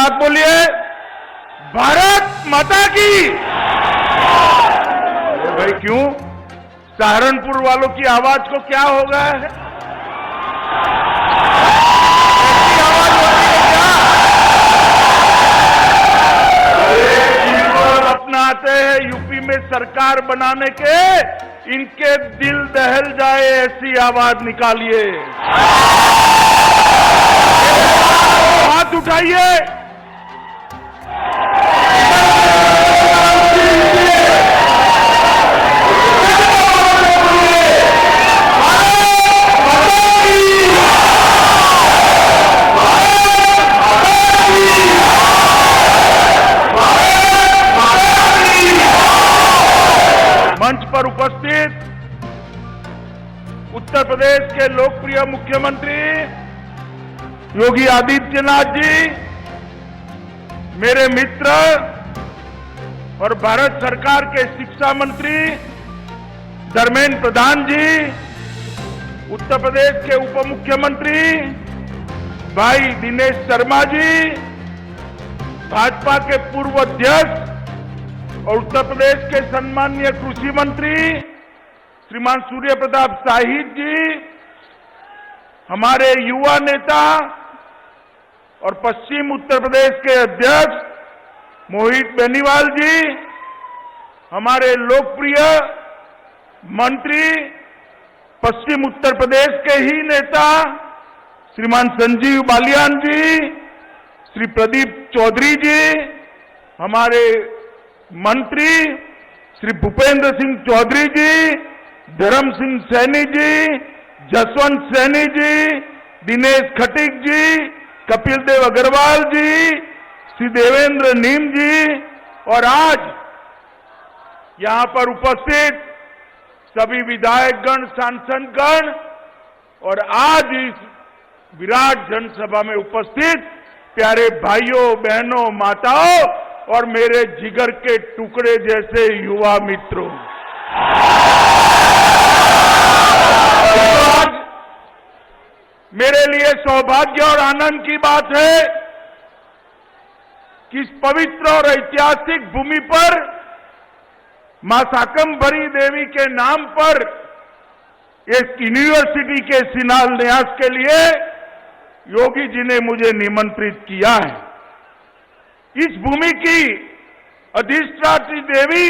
साथ बोलिए, भारत माता की। भाई क्यों? सहारनपुर वालों की आवाज को क्या हो गया है? ऐसी आवाज होती है क्या? अपनाते हैं यूपी में सरकार बनाने के, इनके दिल दहल जाए ऐसी आवाज निकालिए। हाथ उठाइए। मंच पर उपस्थित उत्तर प्रदेश के लोकप्रिय मुख्यमंत्री योगी आदित्यनाथ जी, मेरे मित्र और भारत सरकार के शिक्षा मंत्री धर्मेंद्र प्रधान जी, उत्तर प्रदेश के उप मुख्यमंत्री भाई दिनेश शर्मा जी, भाजपा के पूर्व अध्यक्ष और उत्तर प्रदेश के सम्माननीय कृषि मंत्री श्रीमान सूर्य प्रताप शाही जी, हमारे युवा नेता और पश्चिम उत्तर प्रदेश के अध्यक्ष मोहित बेनीवाल जी, हमारे लोकप्रिय मंत्री पश्चिम उत्तर प्रदेश के ही नेता श्रीमान संजीव बालियान जी, श्री प्रदीप चौधरी जी, हमारे मंत्री श्री भूपेंद्र सिंह चौधरी जी, धर्म सिंह सैनी जी, जसवंत सैनी जी, दिनेश खटीक जी, कपिल देव अग्रवाल जी, श्री देवेंद्र नीम जी और आज यहां पर उपस्थित सभी विधायकगण, सांसदगण और आज इस विराट जनसभा में उपस्थित प्यारे भाइयों, बहनों, माताओं और मेरे जिगर के टुकड़े जैसे युवा मित्रों, आज मेरे लिए सौभाग्य और आनंद की बात है कि इस पवित्र और ऐतिहासिक भूमि पर मां शाकंभरी देवी के नाम पर एक यूनिवर्सिटी के शिलान्यास के लिए योगी जी ने मुझे निमंत्रित किया है। इस भूमि की अधिष्ठात्री देवी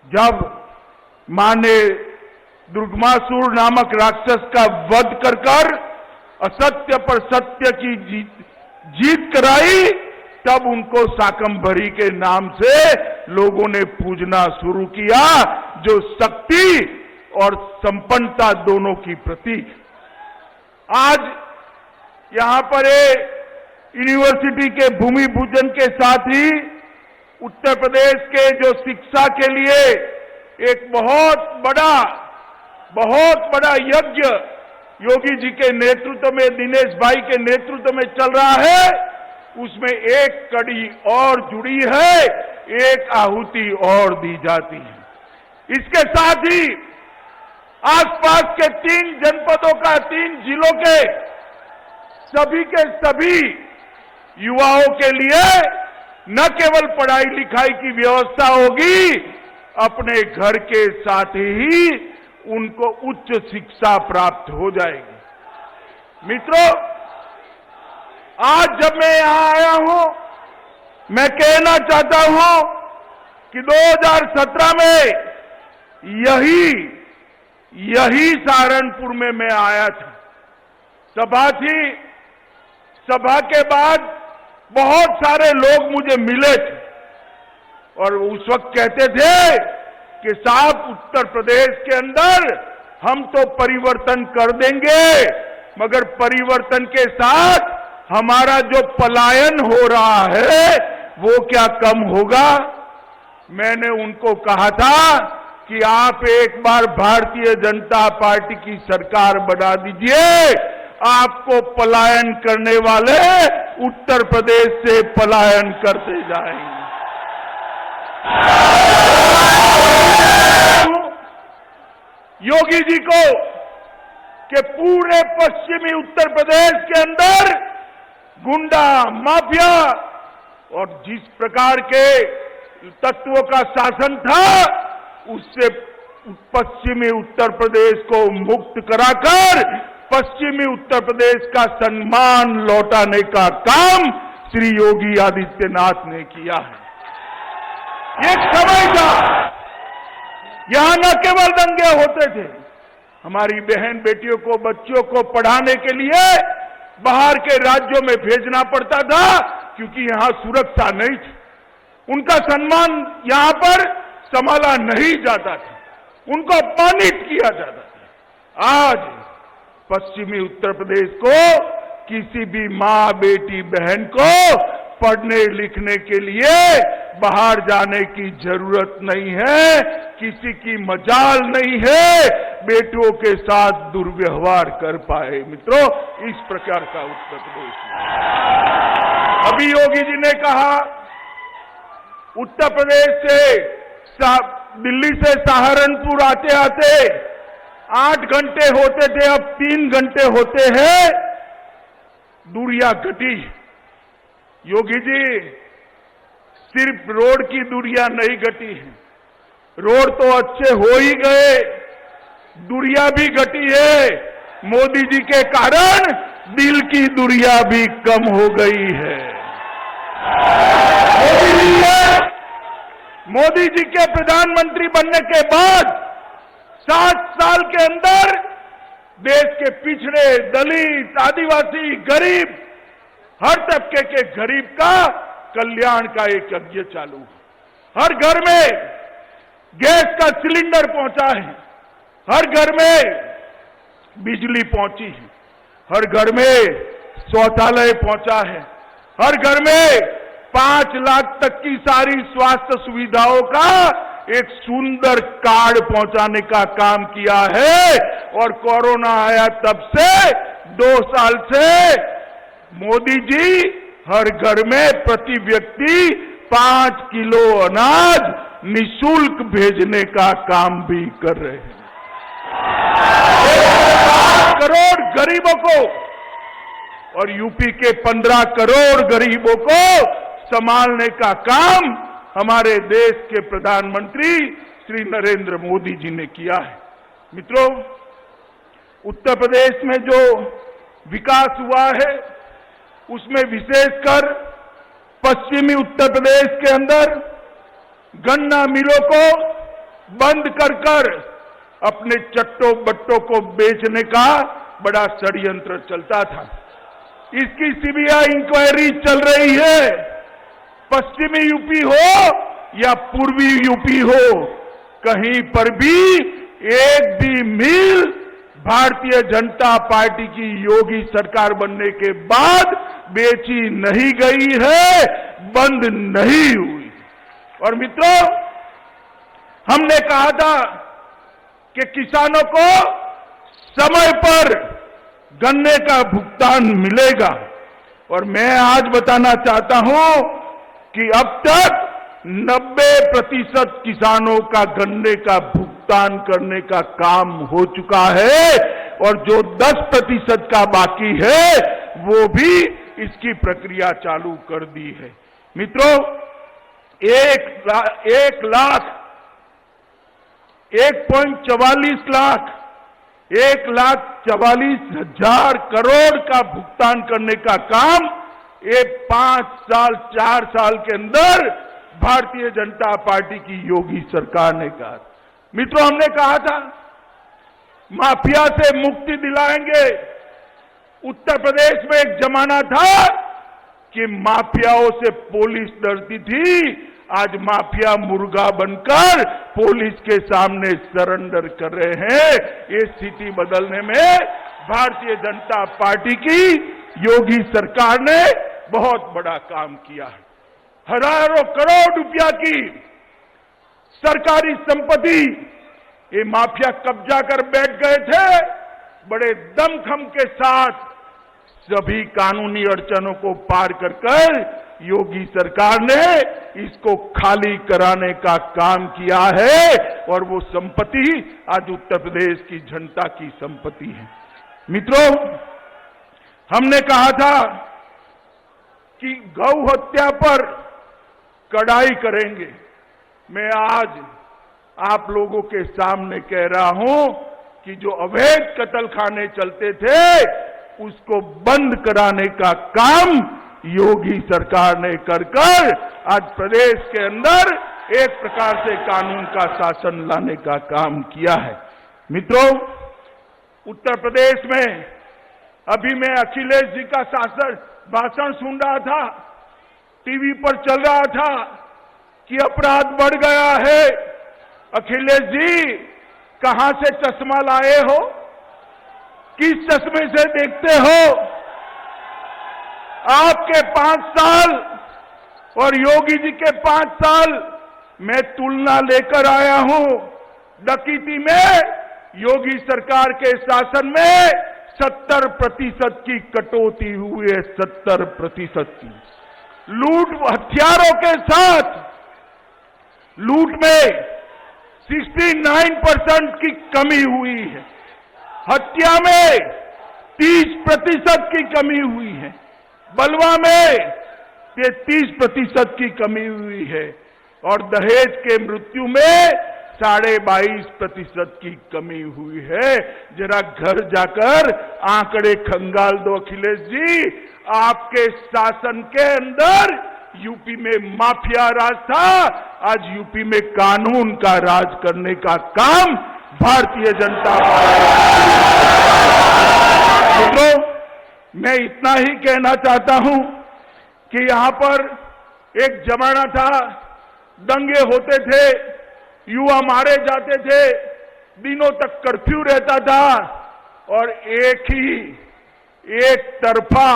जब मां ने दुर्गमासुर नामक राक्षस का वध कर असत्य पर सत्य की जीत कराई, तब उनको शाकंभरी के नाम से लोगों ने पूजना शुरू किया, जो शक्ति और संपन्नता दोनों की प्रतीक। आज यहां पर यूनिवर्सिटी के भूमि पूजन के साथ ही उत्तर प्रदेश के जो शिक्षा के लिए एक बहुत बड़ा यज्ञ योगी जी के नेतृत्व में, दिनेश भाई के नेतृत्व में चल रहा है, उसमें एक कड़ी और जुड़ी है, एक आहुति और दी जाती है। इसके साथ ही आसपास के 3 जनपदों का, 3 जिलों के सभी युवाओं के लिए न केवल पढ़ाई लिखाई की व्यवस्था होगी, अपने घर के साथ ही उनको उच्च शिक्षा प्राप्त हो जाएगी। मित्रों, आज जब मैं यहां आया हूं, मैं कहना चाहता हूं कि 2017 में यही सहारनपुर में मैं आया था। सभा थी, सभा के बाद बहुत सारे लोग मुझे मिले थे और उस वक्त कहते थे कि साहब, उत्तर प्रदेश के अंदर हम तो परिवर्तन कर देंगे, मगर परिवर्तन के साथ हमारा जो पलायन हो रहा है वो क्या कम होगा? मैंने उनको कहा था कि आप एक बार भारतीय जनता पार्टी की सरकार बना दीजिए, आपको पलायन करने वाले उत्तर प्रदेश से पलायन करते जाएंगे। योगी जी को कि पूरे पश्चिमी उत्तर प्रदेश के अंदर गुंडा, माफिया और जिस प्रकार के तत्वों का शासन था उससे पश्चिमी उत्तर प्रदेश को मुक्त कराकर पश्चिमी उत्तर प्रदेश का सम्मान लौटाने का काम श्री योगी आदित्यनाथ ने किया है। एक समय था यहां न केवल दंगे होते थे, हमारी बहन बेटियों को, बच्चियों को पढ़ाने के लिए बाहर के राज्यों में भेजना पड़ता था क्योंकि यहां सुरक्षा नहीं थी, उनका सम्मान यहां पर संभाला नहीं जाता था, उनको अपमानित किया जाता था। आज पश्चिमी उत्तर प्रदेश को किसी भी मां, बेटी, बहन को पढ़ने लिखने के लिए बाहर जाने की जरूरत नहीं है, किसी की मजाल नहीं है बेटों के साथ दुर्व्यवहार कर पाए। मित्रों, इस प्रकार का उत्तर प्रदेश है। अभी योगी जी ने कहा उत्तर प्रदेश से दिल्ली से सहारनपुर आते आते 8 घंटे होते थे, अब 3 घंटे होते हैं। दूरियां घटी। योगी जी, सिर्फ रोड की दूरियां नहीं घटी है, रोड तो अच्छे हो ही गए, दूरियां भी घटी है। मोदी जी के कारण दिल की दूरियां भी कम हो गई है। मोदी जी के प्रधानमंत्री बनने के बाद 7 साल के अंदर देश के पिछड़े, दलित, आदिवासी, गरीब, हर तबके के गरीब का कल्याण का एक यज्ञ चालू है। हर घर में गैस का सिलेंडर पहुंचा है, हर घर में बिजली पहुंची है, हर घर में शौचालय पहुंचा है, हर घर में 5 लाख तक की सारी स्वास्थ्य सुविधाओं का एक सुंदर कार्ड पहुंचाने का काम किया है। और कोरोना आया तब से 2 साल से मोदी जी हर घर में प्रति व्यक्ति 5 किलो अनाज निःशुल्क भेजने का काम भी कर रहे हैं। 5 करोड़ गरीबों को और यूपी के 15 करोड़ गरीबों को संभालने का काम हमारे देश के प्रधानमंत्री श्री नरेंद्र मोदी जी ने किया है। मित्रों, उत्तर प्रदेश में जो विकास हुआ है उसमें विशेषकर पश्चिमी उत्तर प्रदेश के अंदर गन्ना मिलों को बंद कर अपने चट्टो बट्टों को बेचने का बड़ा षड्यंत्र चलता था। इसकी सीबीआई इंक्वायरी चल रही है। पश्चिमी यूपी हो या पूर्वी यूपी हो, कहीं पर भी एक भी मिल भारतीय जनता पार्टी की योगी सरकार बनने के बाद बेची नहीं गई है, बंद नहीं हुई। और मित्रों, हमने कहा था कि किसानों को समय पर गन्ने का भुगतान मिलेगा, और मैं आज बताना चाहता हूं कि अब तक 90% किसानों का गन्ने का भुगतान करने का काम हो चुका है, और जो 10% का बाकी है वो भी इसकी प्रक्रिया चालू कर दी है। मित्रों, 1,44 लाख 1,44,000 करोड़ का भुगतान करने का काम ये 5 साल 4 साल के अंदर भारतीय जनता पार्टी की योगी सरकार ने कहा। मित्रों, हमने कहा था माफिया से मुक्ति दिलाएंगे। उत्तर प्रदेश में एक जमाना था कि माफियाओं से पुलिस डरती थी, आज माफिया मुर्गा बनकर पुलिस के सामने सरेंडर कर रहे हैं। ये स्थिति बदलने में भारतीय जनता पार्टी की योगी सरकार ने बहुत बड़ा काम किया है। हजारों करोड़ रुपया की सरकारी संपत्ति ये माफिया कब्जा कर बैठ गए थे। बड़े दमखम के साथ सभी कानूनी अड़चनों को पार कर योगी सरकार ने इसको खाली कराने का काम किया है, और वो संपत्ति आज उत्तर प्रदेश की जनता की संपत्ति है। मित्रों, हमने कहा था कि गौ हत्या पर कड़ाई करेंगे। मैं आज आप लोगों के सामने कह रहा हूं कि जो अवैध कत्लखाने चलते थे उसको बंद कराने का काम योगी सरकार ने कर आज प्रदेश के अंदर एक प्रकार से कानून का शासन लाने का काम किया है। मित्रों, उत्तर प्रदेश में अभी मैं अखिलेश जी का भाषण सुन रहा था, टीवी पर चल रहा था कि अपराध बढ़ गया है। अखिलेश जी, कहां से चश्मा लाए हो? किस चश्मे से देखते हो? आपके 5 साल और योगी जी के 5 साल मैं तुलना लेकर आया हूं। डकैती में योगी सरकार के शासन में 70% की कटौती हुई है, 70% की। लूट हथियारों के साथ लूट में 69% की कमी हुई है। हत्या में 30% की कमी हुई है। बलवा में 33% की कमी हुई है और दहेज के मृत्यु में 22.5% की कमी हुई है। जरा घर जाकर आंकड़े खंगाल दो अखिलेश जी। आपके शासन के अंदर यूपी में माफिया राज था, आज यूपी में कानून का राज करने का काम भारतीय जनता पार्टी। तो मैं इतना ही कहना चाहता हूं कि यहां पर एक जमाना था, दंगे होते थे, युवा मारे जाते थे, दिनों तक कर्फ्यू रहता था और एक तरफा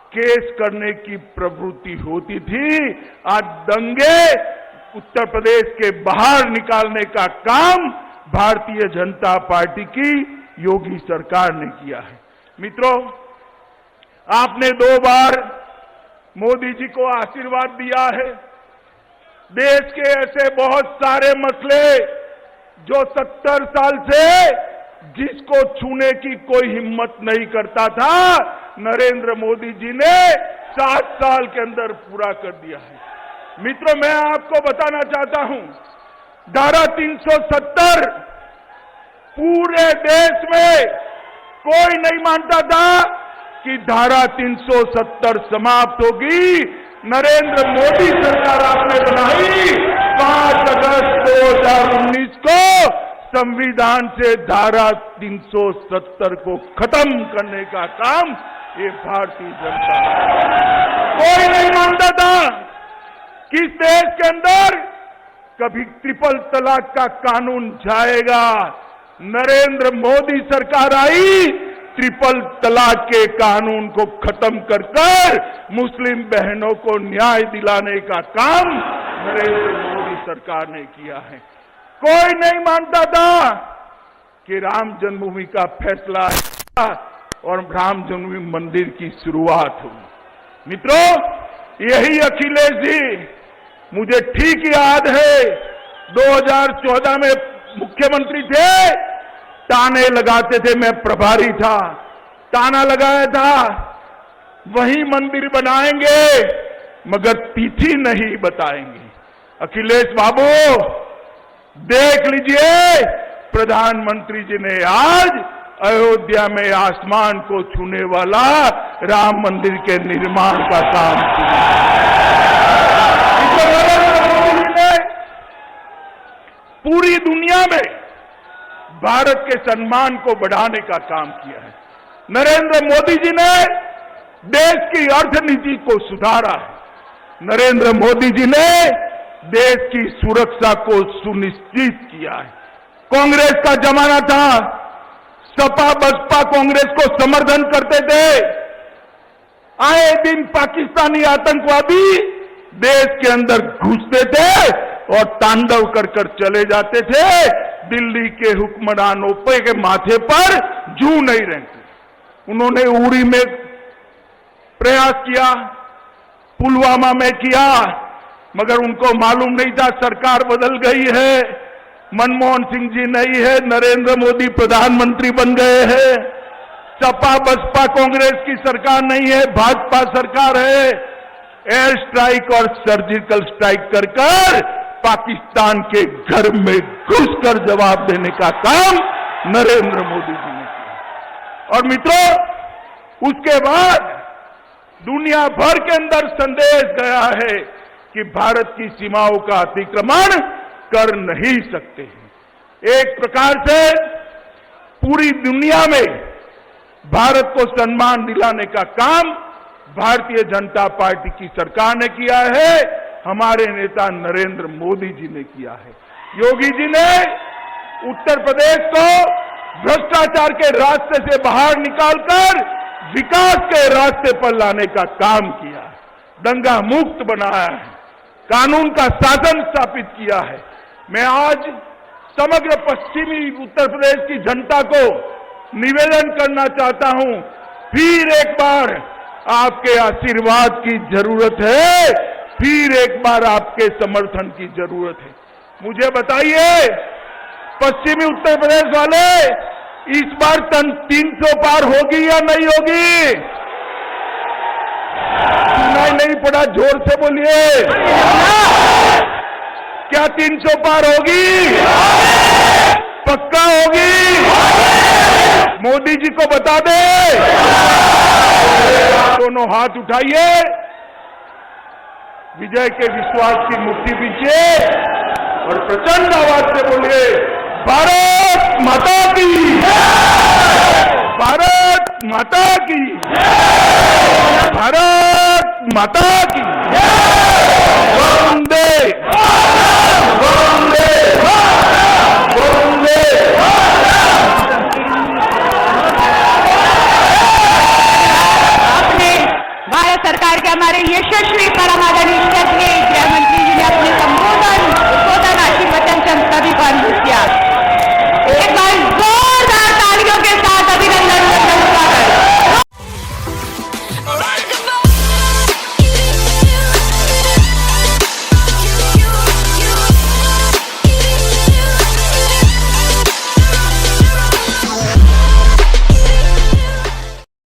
केस करने की प्रवृत्ति होती थी। आज दंगे उत्तर प्रदेश के बाहर निकालने का काम भारतीय जनता पार्टी की योगी सरकार ने किया है। मित्रों, आपने 2 बार मोदी जी को आशीर्वाद दिया है। देश के ऐसे बहुत सारे मसले जो 70 साल से जिसको छूने की कोई हिम्मत नहीं करता था, नरेंद्र मोदी जी ने 7 साल के अंदर पूरा कर दिया है। मित्रों, मैं आपको बताना चाहता हूं, धारा 370 पूरे देश में कोई नहीं मानता था कि धारा 370 समाप्त होगी। नरेंद्र मोदी सरकार आपने बनाई 5 अगस्त 2019 को संविधान से धारा 370 को खत्म करने का काम ये भारतीय जनता। कोई नहीं मानता था कि इस देश के अंदर कभी ट्रिपल तलाक का कानून जाएगा। नरेंद्र मोदी सरकार आई, ट्रिपल तलाक के कानून को खत्म कर मुस्लिम बहनों को न्याय दिलाने का काम नरेंद्र मोदी सरकार ने किया है। कोई नहीं मानता था कि राम जन्मभूमि का फैसला और राम जन्मभूमि मंदिर की शुरुआत हुई। मित्रों, यही अखिलेश जी, मुझे ठीक याद है 2014 में मुख्यमंत्री थे, ताने लगाते थे, मैं प्रभारी था, ताना लगाया था वही मंदिर बनाएंगे मगर तिथि नहीं बताएंगे। अखिलेश बाबू, देख लीजिए, प्रधानमंत्री जी ने आज अयोध्या में आसमान को छूने वाला राम मंदिर के निर्माण का काम किया। पूरी दुनिया में भारत के सम्मान को बढ़ाने का काम किया है। नरेंद्र मोदी जी ने देश की अर्थनीति को सुधारा है। नरेंद्र मोदी जी ने देश की सुरक्षा को सुनिश्चित किया है। कांग्रेस का जमाना था, सपा बसपा कांग्रेस को समर्थन करते थे। आए दिन पाकिस्तानी आतंकवादी देश के अंदर घुसते थे और तांडव कर चले जाते थे। दिल्ली के हुक्मरानों के माथे पर जू नहीं रहती। उन्होंने उड़ी में प्रयास किया, पुलवामा में किया, मगर उनको मालूम नहीं था सरकार बदल गई है, मनमोहन सिंह जी नहीं है, नरेंद्र मोदी प्रधानमंत्री बन गए हैं। सपा बसपा कांग्रेस की सरकार नहीं है, भाजपा सरकार है। एयर स्ट्राइक और सर्जिकल स्ट्राइक कर पाकिस्तान के घर में घुसकर जवाब देने का काम नरेंद्र मोदी जी ने किया। और मित्रों, उसके बाद दुनिया भर के अंदर संदेश गया है कि भारत की सीमाओं का अतिक्रमण कर नहीं सकते हैं। एक प्रकार से पूरी दुनिया में भारत को सम्मान दिलाने का काम भारतीय जनता पार्टी की सरकार ने किया है, हमारे नेता नरेंद्र मोदी जी ने किया है। योगी जी ने उत्तर प्रदेश को भ्रष्टाचार के रास्ते से बाहर निकालकर विकास के रास्ते पर लाने का काम किया है, दंगा मुक्त बनाया है, कानून का शासन स्थापित किया है। मैं आज समग्र पश्चिमी उत्तर प्रदेश की जनता को निवेदन करना चाहता हूं, फिर एक बार आपके आशीर्वाद की जरूरत है, फिर एक बार आपके समर्थन की जरूरत है। मुझे बताइए, पश्चिमी उत्तर प्रदेश वाले, इस बार 300 पार होगी या नहीं होगी? सुनाई नहीं पड़ा, जोर से बोलिए। क्या 300 पार होगी? पक्का होगी? मोदी जी को बता दे। दोनों हाथ उठाइए, विजय के विश्वास की मुट्ठी पीछे और प्रचंड आवाज से बोलिए, भारत माता की, भारत माता की, भारत माता की, वंदे वंदे वंदे। आपने भारत सरकार के हमारे यशस्वी परम आदरणीय